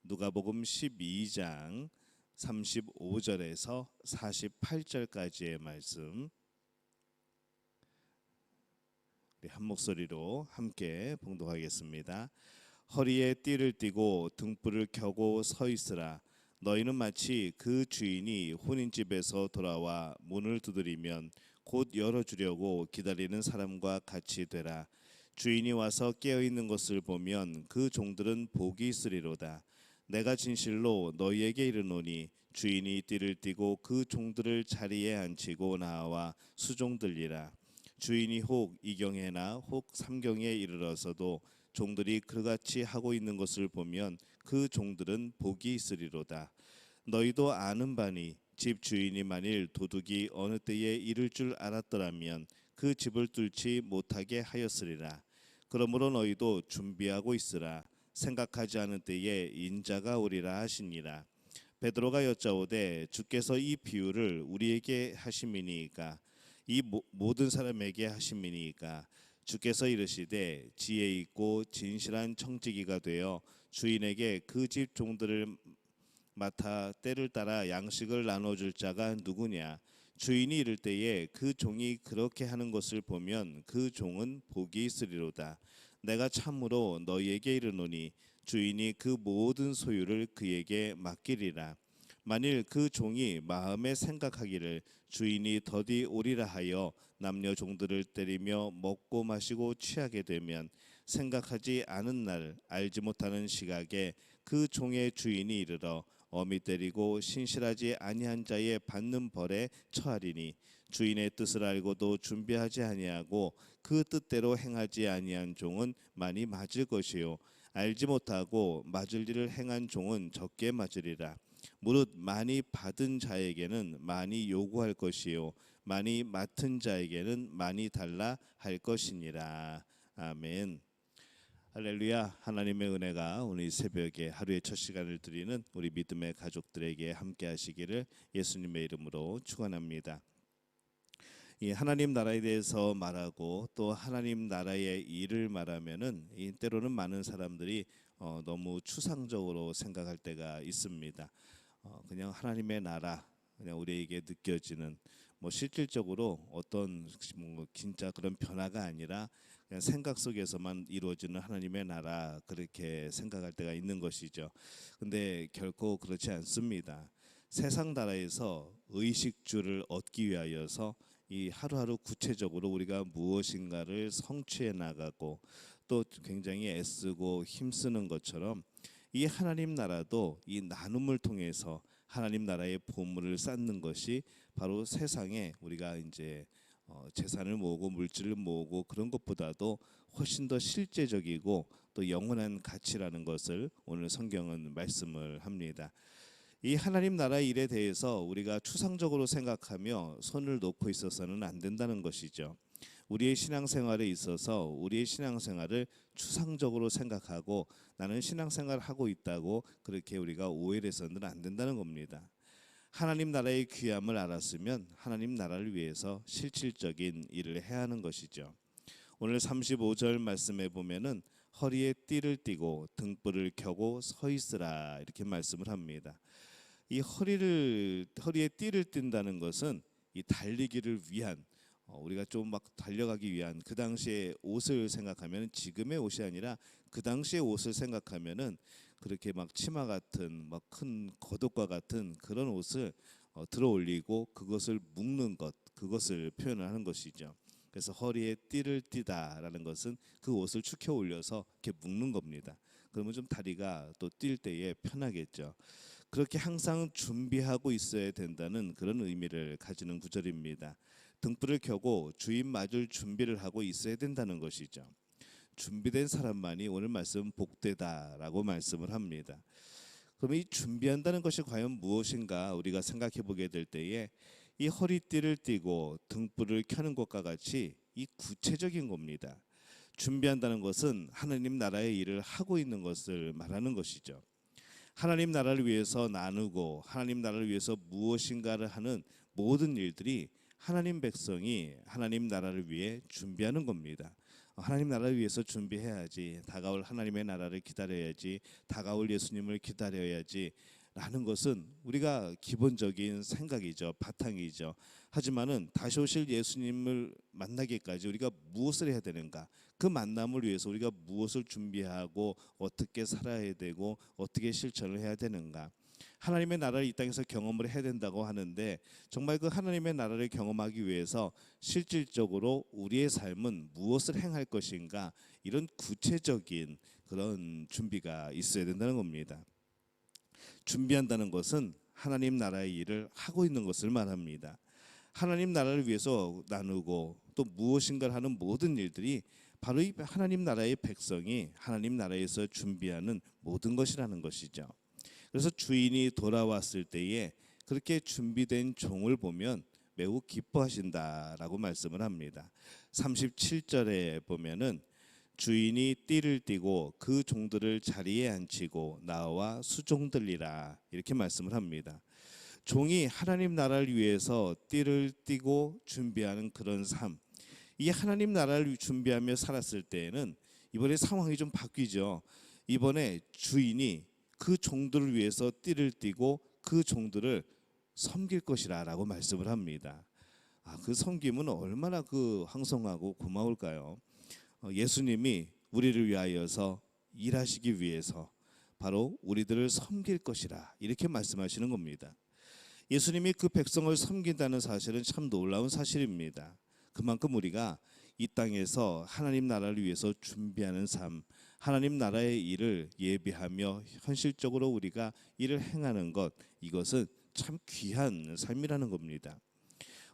누가복음 12장 35절에서 48절까지의 말씀, 우리 한 목소리로 함께 봉독하겠습니다. 허리에 띠를 띠고 등불을 켜고 서 있으라. 너희는 마치 그 주인이 혼인집에서 돌아와 문을 두드리면 곧 열어주려고 기다리는 사람과 같이 되라. 주인이 와서 깨어있는 것을 보면 그 종들은 복이 있으리로다. 내가 진실로 너희에게 이르노니 주인이 띠를 띠고 그 종들을 자리에 앉히고 나와 수종들리라. 주인이 혹 이경에나 혹 삼경에 이르러서도 종들이 그같이 하고 있는 것을 보면 그 종들은 복이 있으리로다. 너희도 아는 바니 집 주인이 만일 도둑이 어느 때에 이를 줄 알았더라면 그 집을 뚫지 못하게 하였으리라. 그러므로 너희도 준비하고 있으라. 생각하지 않은 때에 인자가 오리라 하시니라. 베드로가 여짜오되 주께서 이 비유를 우리에게 하심이니이까 이 모든 사람에게 하심이니이까. 주께서 이르시되 지혜 있고 진실한 청지기가 되어 주인에게 그 집 종들을 맡아 때를 따라 양식을 나눠줄 자가 누구냐. 주인이 이를 때에 그 종이 그렇게 하는 것을 보면 그 종은 복이 있으리로다. 내가 참으로 너희에게 이르노니 주인이 그 모든 소유를 그에게 맡기리라. 만일 그 종이 마음에 생각하기를 주인이 더디 오리라 하여 남녀 종들을 때리며 먹고 마시고 취하게 되면 생각하지 않은 날 알지 못하는 시각에 그 종의 주인이 이르러 어미 때리고 신실하지 아니한 자의 받는 벌에 처하리니 주인의 뜻을 알고도 준비하지 아니하고 그 뜻대로 행하지 아니한 종은 많이 맞을 것이요 알지 못하고 맞을 일을 행한 종은 적게 맞으리라. 무릇 많이 받은 자에게는 많이 요구할 것이요 많이 맡은 자에게는 많이 달라 할 것이니라. 아멘. 할렐루야. 하나님의 은혜가 오늘 새벽에 하루의 첫 시간을 드리는 우리 믿음의 가족들에게 함께 하시기를 예수님의 이름으로 축원합니다. 이 하나님 나라에 대해서 말하고 또 하나님 나라의 일을 말하면은 때로는 많은 사람들이 너무 추상적으로 생각할 때가 있습니다. 그냥 하나님의 나라, 그냥 우리에게 느껴지는 뭐 실질적으로 어떤 뭐 진짜 그런 변화가 아니라 그냥 생각 속에서만 이루어지는 하나님의 나라, 그렇게 생각할 때가 있는 것이죠. 근데 결코 그렇지 않습니다. 세상 나라에서 의식주를 얻기 위하여서 이 하루하루 구체적으로 우리가 무엇인가를 성취해 나가고 또 굉장히 애쓰고 힘쓰는 것처럼 이 하나님 나라도 이 나눔을 통해서 하나님 나라의 보물을 쌓는 것이 바로 세상에 우리가 이제 재산을 모으고 물질을 모으고 그런 것보다도 훨씬 더 실제적이고 또 영원한 가치라는 것을 오늘 성경은 말씀을 합니다. 이 하나님 나라 일에 대해서 우리가 추상적으로 생각하며 손을 놓고 있어서는 안 된다는 것이죠. 우리의 신앙생활에 있어서 우리의 신앙생활을 추상적으로 생각하고 나는 신앙생활을 하고 있다고 그렇게 우리가 오해를 해서는 안 된다는 겁니다. 하나님 나라의 귀함을 알았으면 하나님 나라를 위해서 실질적인 일을 해야 하는 것이죠. 오늘 35절 말씀에 보면은 허리에 띠를 띠고 등불을 켜고 서 있으라 이렇게 말씀을 합니다. 이 허리에 띠를 띈다는 것은 이 달리기를 위한 우리가 좀 막 달려가기 위한 그 당시의 옷을 생각하면 지금의 옷이 아니라 그 당시의 옷을 생각하면은 그렇게 막 치마 같은 막 큰 겉옷과 같은 그런 옷을 들어 올리고 그것을 묶는 것, 그것을 표현을 하는 것이죠. 그래서 허리에 띠를 띠다라는 것은 그 옷을 축혀 올려서 이렇게 묶는 겁니다. 그러면 좀 다리가 또 뛸 때에 편하겠죠. 그렇게 항상 준비하고 있어야 된다는 그런 의미를 가지는 구절입니다. 등불을 켜고 주인 맞을 준비를 하고 있어야 된다는 것이죠. 준비된 사람만이 오늘 말씀 복되다라고 말씀을 합니다. 그럼 이 준비한다는 것이 과연 무엇인가 우리가 생각해 보게 될 때에 이 허리띠를 띠고 등불을 켜는 것과 같이 이 구체적인 겁니다. 준비한다는 것은 하나님 나라의 일을 하고 있는 것을 말하는 것이죠. 하나님 나라를 위해서 나누고 하나님 나라를 위해서 무엇인가를 하는 모든 일들이 하나님 백성이 하나님 나라를 위해 준비하는 겁니다. 하나님 나라를 위해서 준비해야지, 다가올 하나님의 나라를 기다려야지, 다가올 예수님을 기다려야지 라는 것은 우리가 기본적인 생각이죠. 바탕이죠. 하지만은 다시 오실 예수님을 만나기까지 우리가 무엇을 해야 되는가? 그 만남을 위해서 우리가 무엇을 준비하고 어떻게 살아야 되고 어떻게 실천을 해야 되는가? 하나님의 나라를 이 땅에서 경험을 해야 된다고 하는데, 정말 그 하나님의 나라를 경험하기 위해서 실질적으로 우리의 삶은 무엇을 행할 것인가, 이런 구체적인 그런 준비가 있어야 된다는 겁니다. 준비한다는 것은 하나님 나라의 일을 하고 있는 것을 말합니다. 하나님 나라를 위해서 나누고 또 무엇인가를 하는 모든 일들이 바로 이 하나님 나라의 백성이 하나님 나라에서 준비하는 모든 것이라는 것이죠. 그래서 주인이 돌아왔을 때에 그렇게 준비된 종을 보면 매우 기뻐하신다라고 말씀을 합니다. 37절에 보면은 주인이 띠를 띠고 그 종들을 자리에 앉히고 나와 수종들리라, 이렇게 말씀을 합니다. 종이 하나님 나라를 위해서 띠를 띠고 준비하는 그런 삶, 이 하나님 나라를 준비하며 살았을 때에는 이번에 상황이 좀 바뀌죠. 이번에 주인이 그 종들을 위해서 띠를 띠고 그 종들을 섬길 것이라라고 말씀을 합니다. 그 섬김은 얼마나 그 황송하고 고마울까요? 예수님이 우리를 위하여서 일하시기 위해서 바로 우리들을 섬길 것이라, 이렇게 말씀하시는 겁니다. 예수님이 그 백성을 섬긴다는 사실은 참 놀라운 사실입니다. 그만큼 우리가 이 땅에서 하나님 나라를 위해서 준비하는 삶, 하나님 나라의 일을 예비하며 현실적으로 우리가 일을 행하는 것, 이것은 참 귀한 삶이라는 겁니다.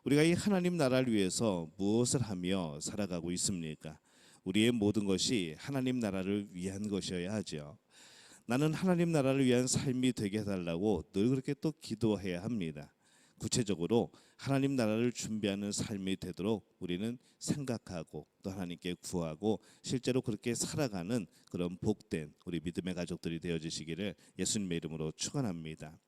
우리가 이 하나님 나라를 위해서 무엇을 하며 살아가고 있습니까? 우리의 모든 것이 하나님 나라를 위한 것이어야 하죠. 나는 하나님 나라를 위한 삶이 되게 해달라고 늘 그렇게 또 기도해야 합니다. 구체적으로 하나님 나라를 준비하는 삶이 되도록 우리는 생각하고 또 하나님께 구하고 실제로 그렇게 살아가는 그런 복된 우리 믿음의 가족들이 되어주시기를 예수님의 이름으로 축원합니다.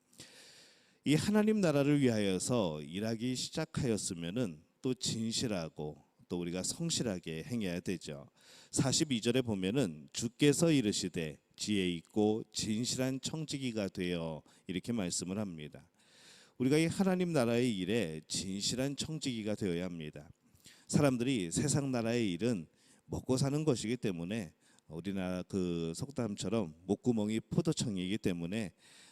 이 하나님 나라를 위하여서 일하기 시작하였으면은 또 진실하고 또 우리가 성실하게 행해야 되죠. 42절에 보면은 주께서 이르시되 지혜 있고 진실한 청지기가 되어, 이렇게 말씀을 합니다. 우리가 이 하나님 나라의 일에 진실한 청지기가 되어야 합니다. 사람들이 세상 나라의 일은 먹고 사는 것이기 때문에, 우리나라 그 속담처럼 목구멍이 포도청이기 때문에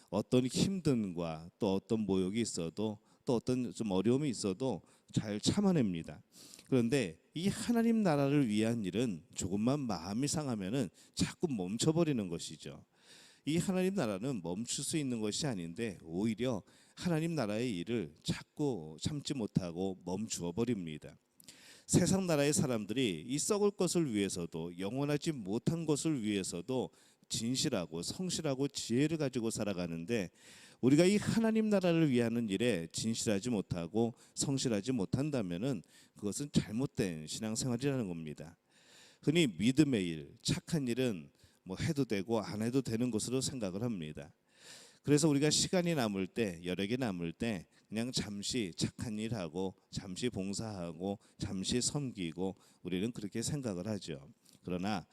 어떤 힘듦과 또 어떤 모욕이 있어도 또 어떤 좀 어려움이 있어도 잘 참아냅니다. 그런데 이 하나님 나라를 위한 일은 조금만 마음이 상하면은 자꾸 멈춰버리는 것이죠. 이 하나님 나라는 멈출 수 있는 것이 아닌데 오히려 하나님 나라의 일을 자꾸 참지 못하고 멈추어 버립니다. 세상 나라의 사람들이 이 썩을 것을 위해서도 영원하지 못한 것을 위해서도 진실하고 성실하고 지혜를 가지고 살아가는데, 우리가 이 하나님 나라를 위하는 일에 진실하지 못하고 성실하지 못한다면은 그것은 잘못된 신앙생활이라는 겁니다. 흔히 믿음의 일, 착한 일은 뭐 해도 되고 안 해도 되는 것으로 생각을 합니다. 그래서 우리가 시간이 남을 때, 여력이 남을 때 그냥 잠시 착한 일하고 잠시 봉사하고 잠시 섬기고 우리는 그렇게 생각을 하죠. 그러나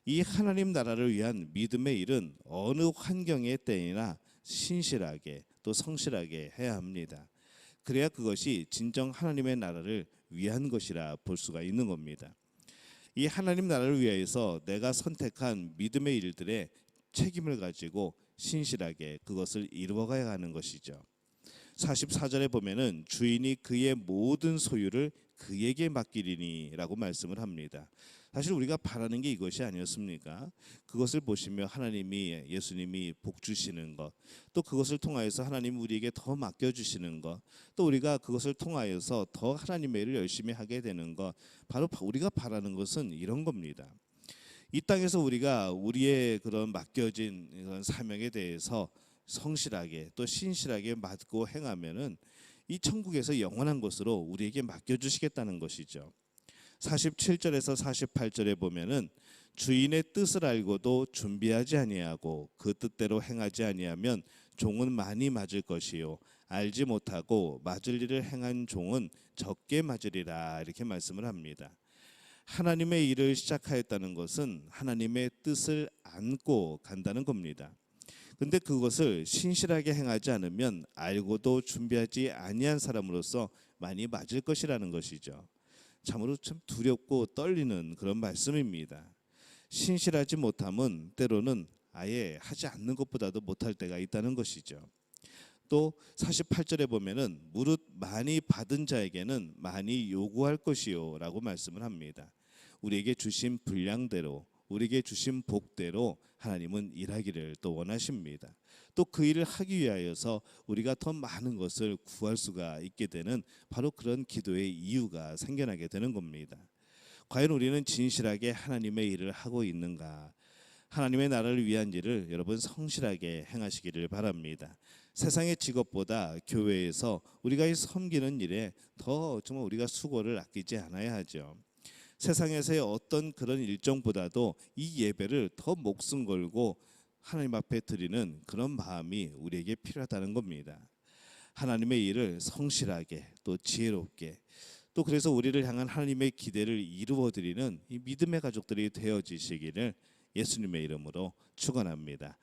이 하나님 나라를 위한 믿음의 일은 어느 환경의 때이나 신실하게 또 성실하게 해야 합니다. 그래야 그것이 진정 하나님의 나라를 위한 것이라 볼 수가 있는 겁니다. 이 하나님 나라를 위해서 내가 선택한 믿음의 일들에 책임을 가지고 신실하게 그것을 이루어가야 하는 것이죠. 44절에 보면은 주인이 그의 모든 소유를 그에게 맡기리니라고 말씀을 합니다. 사실 우리가 바라는 게 이것이 아니었습니까? 그것을 보시며 하나님이, 예수님이 복 주시는 것, 또 그것을 통하여서 하나님 우리에게 더 맡겨주시는 것, 또 우리가 그것을 통하여서 더 하나님의 일을 열심히 하게 되는 것, 바로 우리가 바라는 것은 이런 겁니다. 이 땅에서 우리가 우리의 그런 맡겨진 그런 사명에 대해서 성실하게 또 신실하게 맡고 행하면은 이 천국에서 영원한 것으로 우리에게 맡겨주시겠다는 것이죠. 47절에서 48절에 보면은 주인의 뜻을 알고도 준비하지 아니하고 그 뜻대로 행하지 아니하면 종은 많이 맞을 것이요 알지 못하고 맞을 일을 행한 종은 적게 맞으리라, 이렇게 말씀을 합니다. 하나님의 일을 시작하였다는 것은 하나님의 뜻을 안고 간다는 겁니다. 근데 그것을 신실하게 행하지 않으면 알고도 준비하지 아니한 사람으로서 많이 맞을 것이라는 것이죠. 참으로 참 두렵고 떨리는 그런 말씀입니다. 신실하지 못함은 때로는 아예 하지 않는 것보다도 못할 때가 있다는 것이죠. 또 48절에 보면은 무릇 많이 받은 자에게는 많이 요구할 것이요라고 말씀을 합니다. 우리에게 주신 분량대로, 우리에게 주신 복대로 하나님은 일하기를 또 원하십니다. 또 그 일을 하기 위하여서 우리가 더 많은 것을 구할 수가 있게 되는 바로 그런 기도의 이유가 생겨나게 되는 겁니다. 과연 우리는 진실하게 하나님의 일을 하고 있는가? 하나님의 나라를 위한 일을 여러분 성실하게 행하시기를 바랍니다. 세상의 직업보다 교회에서 우리가 섬기는 일에 더 정말 우리가 수고를 아끼지 않아야 하죠. 세상에서의 어떤 그런 일정보다도 이 예배를 더 목숨 걸고 하나님 앞에 드리는 그런 마음이 우리에게 필요하다는 겁니다. 하나님의 일을 성실하게 또 지혜롭게 또 그래서 우리를 향한 하나님의 기대를 이루어 드리는 이 믿음의 가족들이 되어지시기를 예수님의 이름으로 축원합니다.